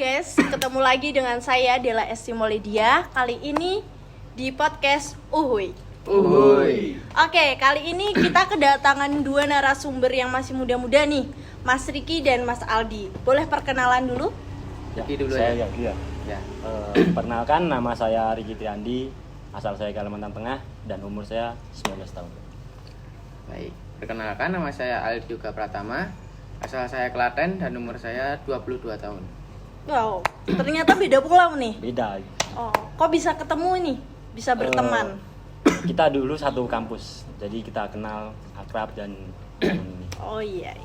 guys, ketemu lagi dengan saya Della Estimolidia. Kali ini di podcast Uhuy. Oke, kali ini kita kedatangan dua narasumber yang masih muda-muda nih, Mas Riki dan Mas Aldi. Boleh perkenalan dulu? Saya ya. Perkenalkan, nama saya Riki Triandi, asal saya Kalimantan Tengah dan umur saya 19 tahun. Baik, perkenalkan nama saya Aldi Yoga Pratama, asal saya Klaten dan umur saya 22 tahun. Wow, ternyata beda pulau nih. Beda. Oh, kok bisa ketemu nih? Bisa berteman? Kita dulu satu kampus, jadi kita kenal, akrab dan ini. Oh iya.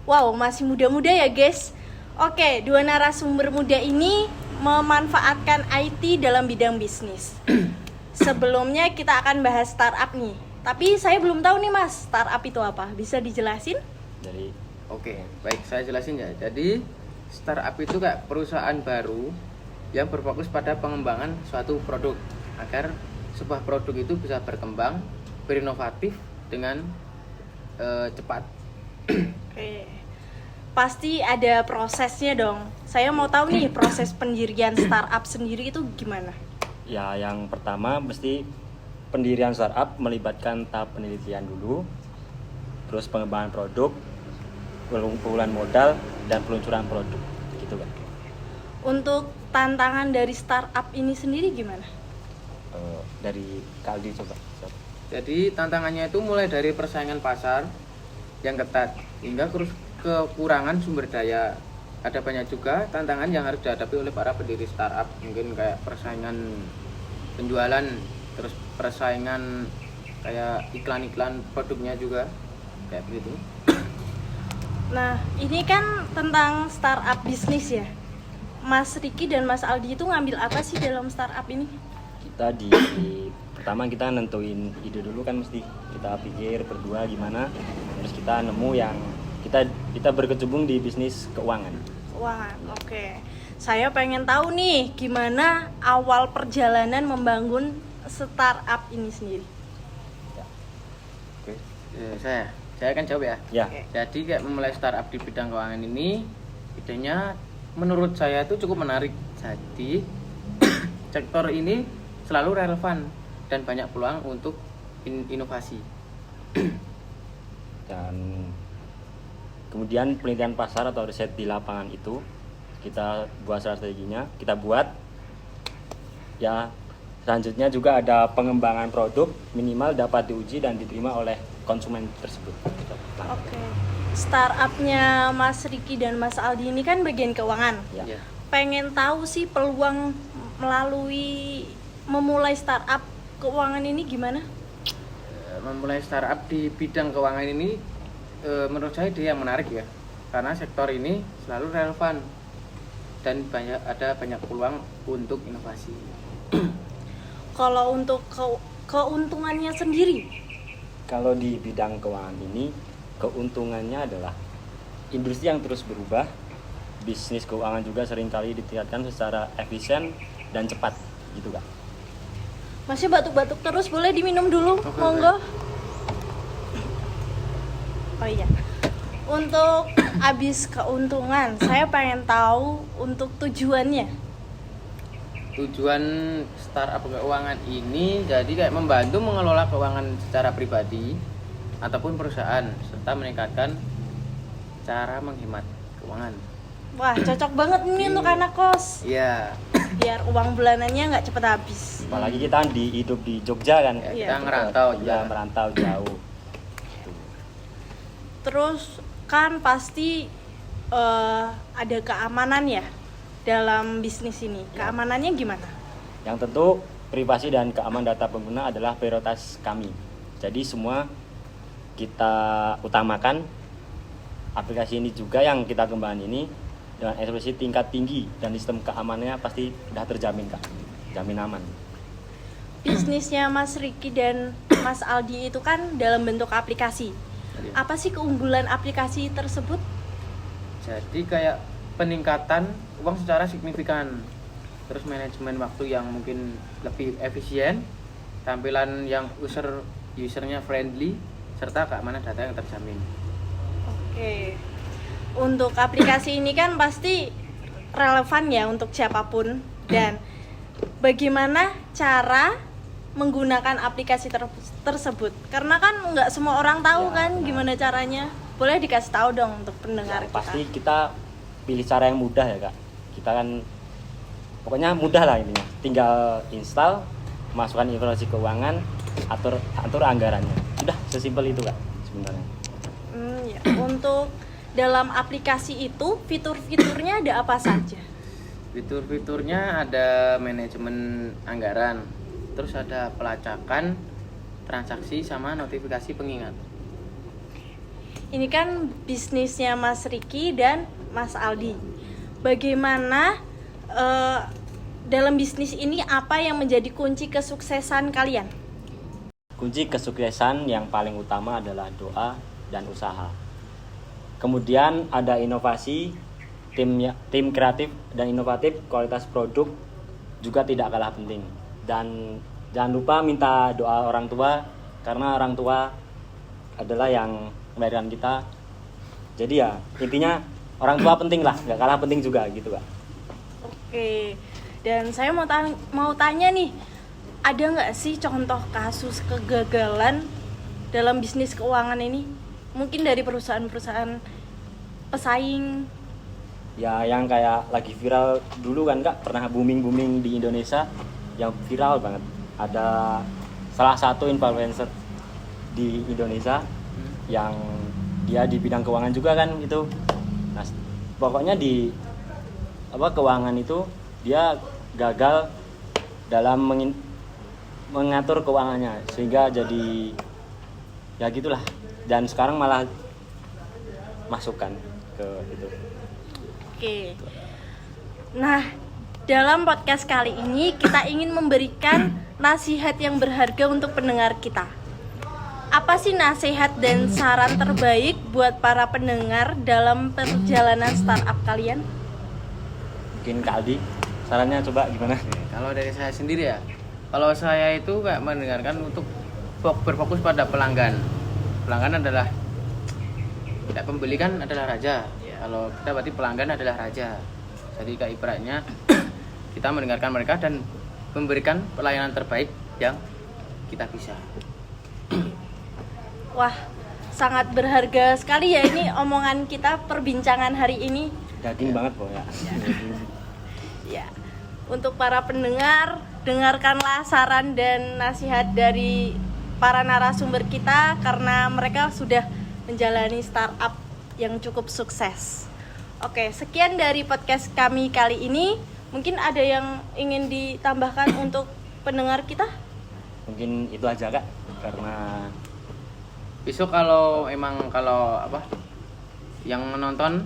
Wow, masih muda-muda ya guys. Oke, dua narasumber muda ini memanfaatkan IT dalam bidang bisnis. Sebelumnya kita akan bahas startup nih. Tapi saya belum tahu nih Mas, startup itu apa? Bisa dijelasin? Oke, baik, saya jelasin ya. Jadi startup itu kayak perusahaan baru yang berfokus pada pengembangan suatu produk agar sebuah produk itu bisa berkembang, berinovatif dengan cepat. Oke. Pasti ada prosesnya dong. Saya mau tahu nih proses pendirian startup sendiri itu gimana? Ya, yang pertama mesti pendirian startup melibatkan tahap penelitian dulu, terus pengembangan produk, pengumpulan modal dan peluncuran produk, gitu kan. Untuk tantangan dari startup ini sendiri gimana? Dari Kaldi coba. Jadi tantangannya itu mulai dari persaingan pasar yang ketat hingga kekurangan sumber daya. Ada banyak juga tantangan yang harus dihadapi oleh para pendiri startup, mungkin kayak persaingan penjualan, terus persaingan kayak iklan-iklan produknya juga, kayak begitu. Nah, ini kan tentang startup bisnis ya. Mas Riki dan Mas Aldi itu ngambil apa sih dalam startup ini? Pertama kita nentuin ide dulu kan, mesti kita pikir berdua gimana, terus kita nemu yang kita berkecimpung di bisnis keuangan. Wah, oke. Saya pengen tahu nih gimana awal perjalanan membangun startup ini sendiri. Oke, saya akan jawab ya. Ya. Oke. Jadi kayak memulai startup di bidang keuangan ini, idenya menurut saya itu cukup menarik. Jadi sektor ini selalu relevan dan banyak peluang untuk inovasi. Dan kemudian penelitian pasar atau riset di lapangan itu kita buat strateginya, kita buat. Ya, selanjutnya juga ada pengembangan produk minimal dapat diuji dan diterima oleh konsumen tersebut. Oke. Startupnya Mas Riki dan Mas Aldi ini kan bagian keuangan. Ya. Pengen tahu sih peluang melalui memulai startup keuangan ini gimana? Memulai startup di bidang keuangan ini menurut saya dia yang menarik ya, karena sektor ini selalu relevan dan ada banyak peluang untuk inovasi. Kalau untuk keuntungannya sendiri? Kalau di bidang keuangan ini, keuntungannya adalah industri yang terus berubah, bisnis keuangan juga seringkali ditingkatkan secara efisien dan cepat, gitu kan. Masih batuk-batuk terus, boleh diminum dulu, Oke. monggo. Oh iya. Untuk habis keuntungan, saya pengen tahu untuk tujuannya. Tujuan startup keuangan ini jadi kayak membantu mengelola keuangan secara pribadi ataupun perusahaan serta meningkatkan cara menghemat keuangan. Wah, cocok banget nih untuk anak kos. Iya. Biar uang bulanannya nggak cepet habis. Apalagi kita hidup di Jogja kan. Ya, Iya, kita betul. ngerantau Ya, juga. merantau jauh. Terus kan pasti ada keamanan ya dalam bisnis ini. Keamanannya gimana? Yang tentu privasi dan keamanan data pengguna adalah prioritas kami. Jadi semua kita utamakan. Aplikasi ini juga yang kita kembangkan ini dengan ekspresi tingkat tinggi dan sistem keamanannya pasti sudah terjamin Kak. Jamin aman. Bisnisnya Mas Riki dan Mas Aldi itu kan dalam bentuk aplikasi. Apa sih keunggulan aplikasi tersebut? Jadi kayak peningkatan uang secara signifikan. Terus manajemen waktu yang mungkin lebih efisien, tampilan yang usernya friendly, serta keamanan data yang terjamin. Oke. Untuk aplikasi ini kan pasti relevan ya untuk siapapun. Dan bagaimana cara menggunakan aplikasi tersebut? Karena kan nggak semua orang tahu Ya, kan benar. gimana caranya. Boleh dikasih tahu dong untuk pendengar Ya, kita. pasti kita pilih cara yang mudah ya kak. Kita kan pokoknya mudah lah intinya. Tinggal install, masukkan informasi keuangan, atur anggarannya. Udah sesimpel itu kak sebenarnya. Ya. Untuk dalam aplikasi itu fitur-fiturnya ada apa saja? Fitur-fiturnya ada manajemen anggaran, terus ada pelacakan, transaksi, sama notifikasi pengingat. Ini kan bisnisnya Mas Riki dan Mas Aldi. Bagaimana dalam bisnis ini apa yang menjadi kunci kesuksesan kalian? Kunci kesuksesan yang paling utama adalah doa dan usaha. Kemudian ada inovasi, tim kreatif dan inovatif, kualitas produk juga tidak kalah penting. Dan jangan lupa minta doa orang tua, karena orang tua adalah yang melahirkan kita. Jadi ya intinya orang tua penting lah, nggak kalah penting juga gitu kak. Oke, dan saya mau tanya nih, ada nggak sih contoh kasus kegagalan dalam bisnis keuangan ini? Mungkin dari perusahaan-perusahaan pesaing. Ya yang kayak lagi viral dulu kan kak, pernah booming di Indonesia, yang viral banget. Ada salah satu influencer di Indonesia yang dia di bidang keuangan juga kan itu. Nah, pokoknya di keuangan itu dia gagal dalam mengatur keuangannya sehingga jadi ya gitulah, dan sekarang malah masukkan ke itu. Oke. Nah, dalam podcast kali ini kita ingin memberikan nasihat yang berharga untuk pendengar kita. Apa sih nasihat dan saran terbaik buat para pendengar dalam perjalanan startup kalian? Mungkin Kak Aldi, sarannya coba gimana? Kalau dari saya sendiri ya, kalau saya itu kayak mendengarkan untuk berfokus pada pelanggan. Pelanggan adalah, tidak, pembeli kan adalah raja. Kalau kita berarti pelanggan adalah raja. Jadi kayak ibaratnya kita mendengarkan mereka dan memberikan pelayanan terbaik yang kita bisa. Wah, sangat berharga sekali ya ini omongan kita, perbincangan hari ini. Daging banget po ya. Ya, untuk para pendengar, dengarkanlah saran dan nasihat dari para narasumber kita karena mereka sudah menjalani startup yang cukup sukses. Oke, sekian dari podcast kami kali ini. Mungkin ada yang ingin ditambahkan untuk pendengar kita? Mungkin itu aja kak, karena Besok kalau yang menonton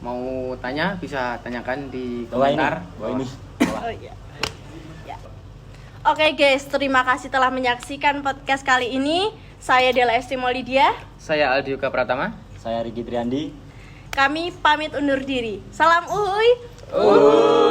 mau tanya bisa tanyakan di komentar. ini. Oh iya. Ya. Oke guys, terima kasih telah menyaksikan podcast kali ini. Saya Dela Estimo Lydia. Saya Aldi Yuka Pratama. Saya Riki Triandi. Kami pamit undur diri. Salam uhuy. Oh.